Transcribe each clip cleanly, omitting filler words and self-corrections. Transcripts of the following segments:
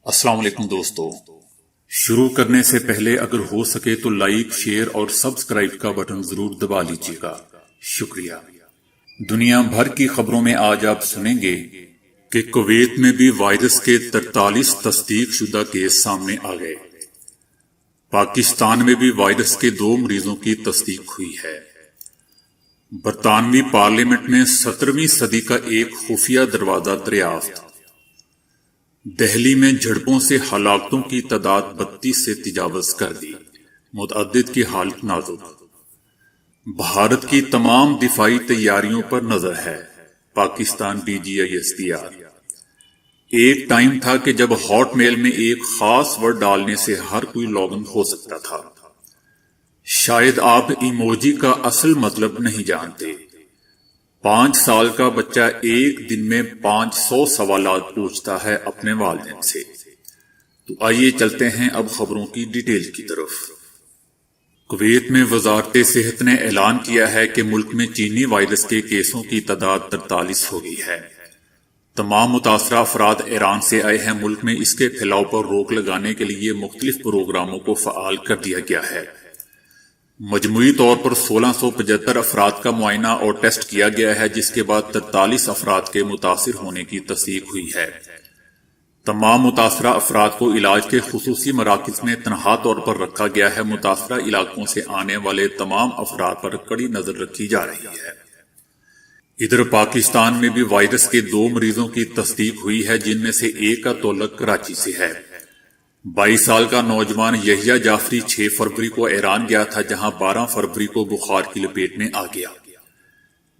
السلام علیکم دوستو، شروع کرنے سے پہلے اگر ہو سکے تو لائک، شیئر اور سبسکرائب کا بٹن ضرور دبا لیجیے گا، شکریہ۔ دنیا بھر کی خبروں میں آج آپ سنیں گے کہ کویت میں بھی وائرس کے 43 تصدیق شدہ کیس سامنے آ گئے۔ پاکستان میں بھی وائرس کے 2 مریضوں کی تصدیق ہوئی ہے۔ برطانوی پارلیمنٹ میں 17ویں صدی کا ایک خفیہ دروازہ دریافت۔ دہلی میں جھڑپوں سے ہلاکتوں کی تعداد 32 سے تجاوز کر دی، متعدد کی حالت نازک۔ بھارت کی تمام دفاعی تیاریوں پر نظر ہے، پاکستان PGI ایک ٹائم تھا کہ جب ہاٹ میل میں ایک خاص ورڈ ڈالنے سے ہر کوئی لاگ ان ہو سکتا تھا۔ شاید آپ ایموجی کا اصل مطلب نہیں جانتے۔ 5 سال کا بچہ ایک دن میں 500 سوالات پوچھتا ہے اپنے والدین سے۔ تو آئیے چلتے ہیں اب خبروں کی ڈیٹیل کی طرف۔ کویت میں وزارت صحت نے اعلان کیا ہے کہ ملک میں چینی وائرس کے کیسوں کی تعداد 43 ہو گئی ہے۔ تمام متاثرہ افراد ایران سے آئے ہیں۔ ملک میں اس کے پھیلاؤ پر روک لگانے کے لیے مختلف پروگراموں کو فعال کر دیا گیا ہے۔ مجموعی طور پر 1675 افراد کا معائنہ اور ٹیسٹ کیا گیا ہے، جس کے بعد 43 افراد کے متاثر ہونے کی تصدیق ہوئی ہے۔ تمام متاثرہ افراد کو علاج کے خصوصی مراکز میں تنہا طور پر رکھا گیا ہے۔ متاثرہ علاقوں سے آنے والے تمام افراد پر کڑی نظر رکھی جا رہی ہے۔ ادھر پاکستان میں بھی وائرس کے 2 مریضوں کی تصدیق ہوئی ہے، جن میں سے ایک کا تعلق کراچی سے ہے۔ 22 سال کا نوجوان یحییٰ جعفری 6 فروری کو ایران گیا تھا، جہاں 12 فروری کو بخار کی لپیٹ میں آ گیا،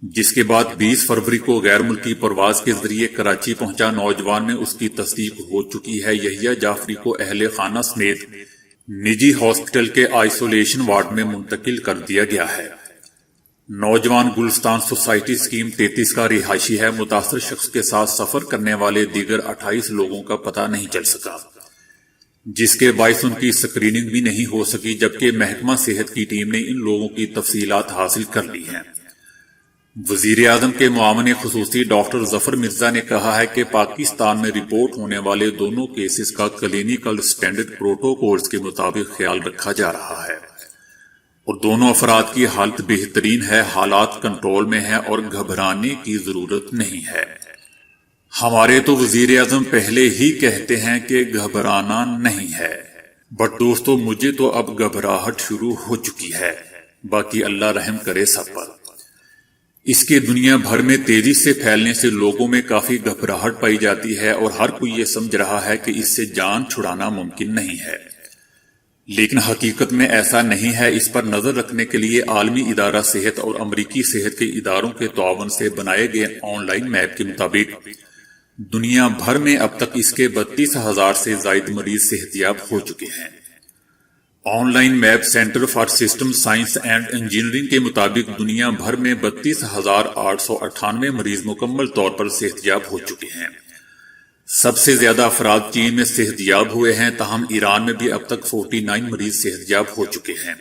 جس کے بعد 20 فروری کو غیر ملکی پرواز کے ذریعے کراچی پہنچا۔ نوجوان میں اس کی تصدیق ہو چکی ہے۔ یحییٰ جعفری کو اہل خانہ سمیت نجی ہاسپٹل کے آئسولیشن وارڈ میں منتقل کر دیا گیا ہے۔ نوجوان گلستان سوسائٹی اسکیم 33 کا رہائشی ہے۔ متاثر شخص کے ساتھ سفر کرنے والے دیگر 28 لوگوں کا پتہ نہیں چل سکا، جس کے باعث ان کی اسکریننگ بھی نہیں ہو سکی، جبکہ محکمہ صحت کی ٹیم نے ان لوگوں کی تفصیلات حاصل کر لی ہیں۔ وزیر اعظم کے معاون خصوصی ڈاکٹر ظفر مرزا نے کہا ہے کہ پاکستان میں رپورٹ ہونے والے دونوں کیسز کا کلینیکل سٹینڈرڈ پروٹوکولز کے مطابق خیال رکھا جا رہا ہے اور دونوں افراد کی حالت بہترین ہے، حالات کنٹرول میں ہیں اور گھبرانے کی ضرورت نہیں ہے۔ ہمارے تو وزیر اعظم پہلے ہی کہتے ہیں کہ گھبرانا نہیں ہے، بٹ دوستو مجھے تو اب گھبراہٹ شروع ہو چکی ہے۔ باقی اللہ رحم کرے سب پر۔ اس کے دنیا بھر میں تیزی سے پھیلنے سے لوگوں میں کافی گھبراہٹ پائی جاتی ہے اور ہر کوئی یہ سمجھ رہا ہے کہ اس سے جان چھڑانا ممکن نہیں ہے، لیکن حقیقت میں ایسا نہیں ہے۔ اس پر نظر رکھنے کے لیے عالمی ادارہ صحت اور امریکی صحت کے اداروں کے تعاون سے بنائے گئے آن لائن میپ کے مطابق دنیا بھر میں اب تک اس کے 32,000 سے زائد مریض صحت یاب ہو چکے ہیں۔ On line map centre for system science and engineering کے مطابق دنیا بھر میں 32,898 مریض مکمل طور پر صحت یاب ہو چکے ہیں۔ سب سے زیادہ افراد چین میں صحت یاب ہوئے ہیں، تاہم ایران میں بھی اب تک 49 مریض صحت یاب ہو چکے ہیں۔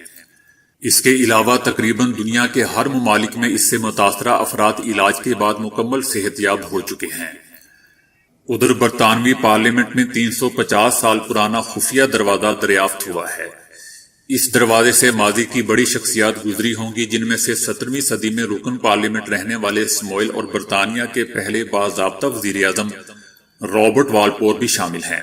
اس کے علاوہ تقریباً دنیا کے ہر ممالک میں اس سے متاثرہ افراد علاج کے بعد مکمل صحت یاب ہو چکے ہیں۔ ادھر برطانوی پارلیمنٹ میں 350 سال پرانا خفیہ دروازہ دریافت ہوا ہے۔ اس دروازے سے ماضی کی بڑی شخصیات گزری ہوں گی، جن میں سے 17ویں صدی میں رکن پارلیمنٹ رہنے والے سموئل اور برطانیہ کے پہلے باضابطہ وزیر اعظم رابرٹ والپور بھی شامل ہیں۔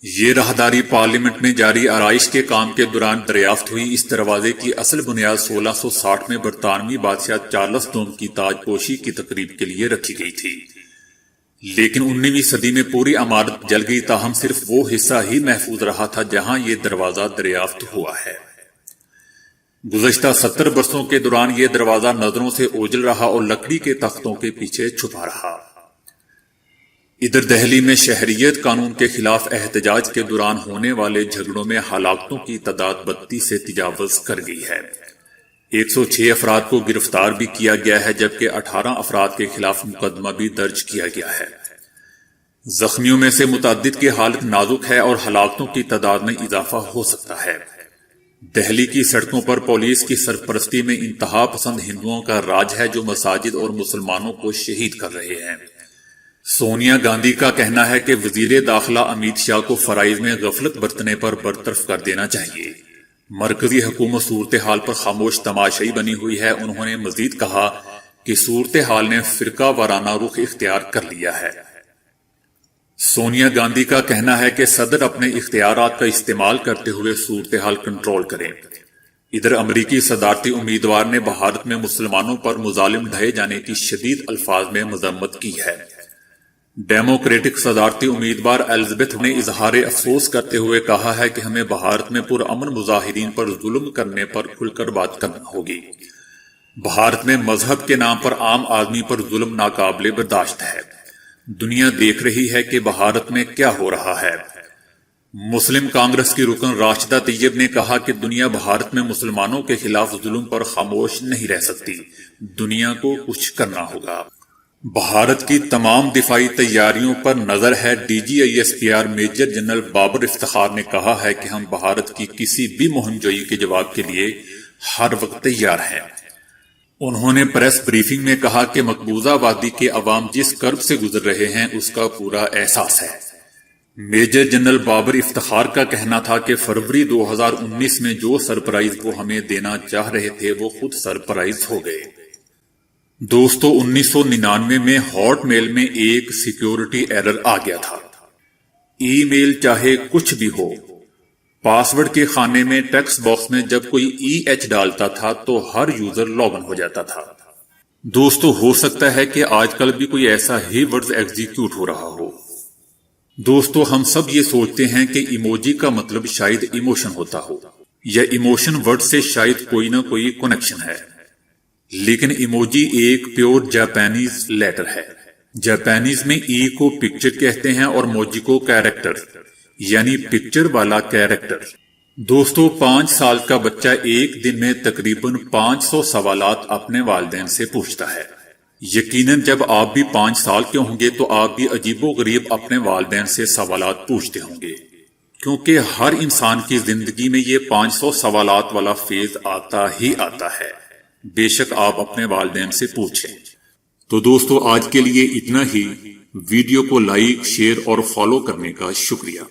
یہ راہداری پارلیمنٹ میں جاری آرائش کے کام کے دوران دریافت ہوئی۔ اس دروازے کی اصل بنیاد 1660 میں برطانوی بادشاہ چارلس دوم کی تاج پوشی کی تقریب کے لیے رکھی گئی تھی، لیکن 19ویں صدی میں پوری عمارت جل گئی، تاہم صرف وہ حصہ ہی محفوظ رہا تھا جہاں یہ دروازہ دریافت ہوا ہے۔ گزشتہ 70 برسوں کے دوران یہ دروازہ نظروں سے اوجھل رہا اور لکڑی کے تختوں کے پیچھے چھپا رہا۔ ادھر دہلی میں شہریت قانون کے خلاف احتجاج کے دوران ہونے والے جھگڑوں میں ہلاکتوں کی تعداد 32 سے تجاوز کر گئی ہے۔ 106 افراد کو گرفتار بھی کیا گیا ہے، جبکہ 18 افراد کے خلاف مقدمہ بھی درج کیا گیا ہے۔ زخمیوں میں سے متعدد کی حالت نازک ہے اور ہلاکتوں کی تعداد میں اضافہ ہو سکتا ہے۔ دہلی کی سڑکوں پر پولیس کی سرپرستی میں انتہا پسند ہندوؤں کا راج ہے، جو مساجد اور مسلمانوں کو شہید کر رہے ہیں۔ سونیا گاندھی کا کہنا ہے کہ وزیر داخلہ امیت شاہ کو فرائض میں غفلت برتنے پر برطرف کر دینا چاہیے۔ مرکزی حکومت صورتحال پر خاموش تماشائی بنی ہوئی ہے۔ انہوں نے مزید کہا کہ صورتحال نے فرقہ وارانہ رخ اختیار کر لیا ہے۔ سونیا گاندھی کا کہنا ہے کہ صدر اپنے اختیارات کا استعمال کرتے ہوئے صورتحال کنٹرول کریں۔ ادھر امریکی صدارتی امیدوار نے بھارت میں مسلمانوں پر مظالم ڈھائے جانے کی شدید الفاظ میں مذمت کی ہے۔ ڈیموکریٹک صدارتی امیدوار الزبتھ نے اظہار افسوس کرتے ہوئے کہا ہے کہ ہمیں بھارت میں پرامن مظاہرین پر ظلم کرنے پر کھل کر بات کرنا ہوگی۔ بھارت میں مذہب کے نام پر عام آدمی پر ظلم ناقابل برداشت ہے۔ دنیا دیکھ رہی ہے کہ بھارت میں کیا ہو رہا ہے۔ مسلم کانگریس کی رکن راشدہ طیب نے کہا کہ دنیا بھارت میں مسلمانوں کے خلاف ظلم پر خاموش نہیں رہ سکتی، دنیا کو کچھ کرنا ہوگا۔ بھارت کی تمام دفاعی تیاریوں پر نظر ہے۔ D G I S P R major general Babar Iftikhar نے کہا ہے کہ ہم بھارت کی کسی بھی مہم جوئی کے جواب کے لیے ہر وقت تیار ہیں۔ انہوں نے پریس بریفنگ میں کہا کہ مقبوضہ وادی کے عوام جس کرب سے گزر رہے ہیں اس کا پورا احساس ہے۔ میجر جنرل بابر افتخار کا کہنا تھا کہ فروری 2019 میں جو سرپرائز وہ ہمیں دینا چاہ رہے تھے وہ خود سرپرائز ہو گئے۔ دوستو 1999 میں ہاٹ میل میں ایک سیکیورٹی ایرر آ گیا تھا۔ ای میل چاہے کچھ بھی ہو، پاسورڈ کے خانے میں ٹیکسٹ باکس میں جب کوئی EH ڈالتا تھا تو ہر یوزر لاگ ان ہو جاتا تھا۔ دوستو ہو سکتا ہے کہ آج کل بھی کوئی ایسا ہی ورڈ ایگزیکیوٹ ہو رہا ہو۔ دوستو ہم سب یہ سوچتے ہیں کہ ایموجی کا مطلب شاید ایموشن ہوتا ہو، یا ایموشن ورڈ سے شاید کوئی نہ کوئی کنیکشن ہے، لیکن ایموجی ایک پیور جاپانیز لیٹر ہے۔ جاپانیز میں ای کو پکچر کہتے ہیں اور موجی کو کیریکٹر، یعنی پکچر والا کیریکٹر۔ دوستو 5 سال کا بچہ ایک دن میں تقریباً 500 سوالات اپنے والدین سے پوچھتا ہے۔ یقیناً جب آپ بھی 5 سال کے ہوں گے تو آپ بھی عجیب و غریب اپنے والدین سے سوالات پوچھتے ہوں گے، کیونکہ ہر انسان کی زندگی میں یہ 500 سوالات والا فیز آتا ہی آتا ہے۔ بے شک آپ اپنے والدین سے پوچھیں۔ تو دوستو آج کے لیے اتنا ہی۔ ویڈیو کو لائک، شیئر اور فالو کرنے کا شکریہ۔